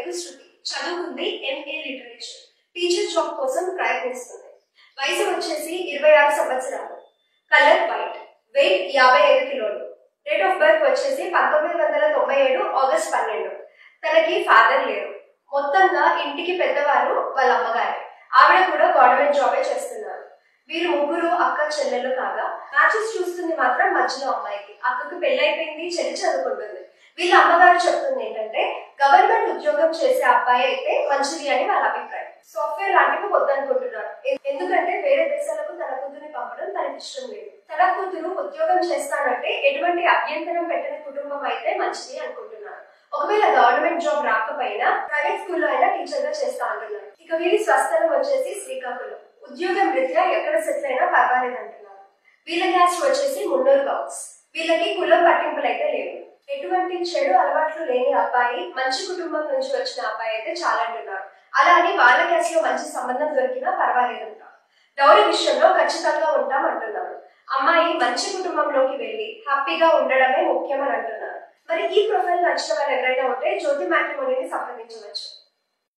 పేరు శృతి. చదువుకుంది MA literature. Teacher job కోసం ప్రయత్నిస్తుంది. వయసు వచ్చేసి 26 సంవత్సరాలు. Colour white. వెయిట్ 55 కిలోలు. డేట్ ఆఫ్ బర్త్ వచ్చేసి 1997 ఆగస్ట్ 12. తనకి ఫాదర్ లేరు. మొత్తంగా ఇంటికి పెద్దవారు వాళ్ళ అమ్మగారే. ఆవిడ కూడా గవర్నమెంట్ జాబే చేస్తున్నారు. వీరు ముగ్గురు అక్క చెల్లెలు కాగా మ్యాచెస్ చూస్తుంది మాత్రం మధ్యలో అమ్మాయికి. అక్కకు పెళ్ళైపోయింది, చెల్లి చదువుకుంటుంది. వీళ్ళ అమ్మగారు చెప్తుంది ఏంటంటే గవర్నమెంట్ ఉద్యోగం చేసే అబ్బాయి అయితే మంచిది అని వాళ్ళ అభిప్రాయం. సాఫ్ట్వేర్ లాంటివి వద్దనుకుంటున్నారు. ఎందుకంటే వేరే దేశాలకు తన కూతురిని పంపడం తనకి ఇష్టం లేదు. తన కూతురు ఉద్యోగం చేస్తానంటే ఎటువంటి అభ్యంతరం పెట్టని కుటుంబం అయితే మంచిది అనుకుంటున్నారు. ఒకవేళ గవర్నమెంట్ జాబ్ రాకపోయినా ప్రైవేట్ స్కూల్లో అయినా టీచర్ గా చేస్తా అంటున్నారు. ఇక వీరి స్వస్థలం వచ్చేసి శ్రీకాకుళం. ఉద్యోగం రీత్యా ఎక్కడ సెటిల్ అయినా పర్వాలేదు అంటున్నారు. వీళ్ళ క్యాస్ట్ వచ్చేసి మున్నూరు గౌడ్స్. వీళ్ళకి కులం పట్టింపులు అయితే లేవు. ఎటువంటి చెడు అలవాట్లు లేని అబ్బాయి, మంచి కుటుంబం నుంచి వచ్చిన అబ్బాయి అయితే చాలా అంటున్నారు. అలా అని వాళ్ళ క్యాస్ట్ లో మంచి సంబంధం దొరికినా పర్వాలేదంట. డౌరీ విషయంలో ఖచ్చితంగా ఉంటాం అంటున్నారు. అమ్మాయి మంచి కుటుంబంలోకి వెళ్లి హ్యాపీగా ఉండడమే ముఖ్యమని అంటున్నారు. మరి ఈ ప్రొఫైల్ నచ్చిన వాళ్ళు ఎవరైనా ఉంటే జ్యోతి మ్యాట్రిమోనీని సంప్రదించవచ్చు.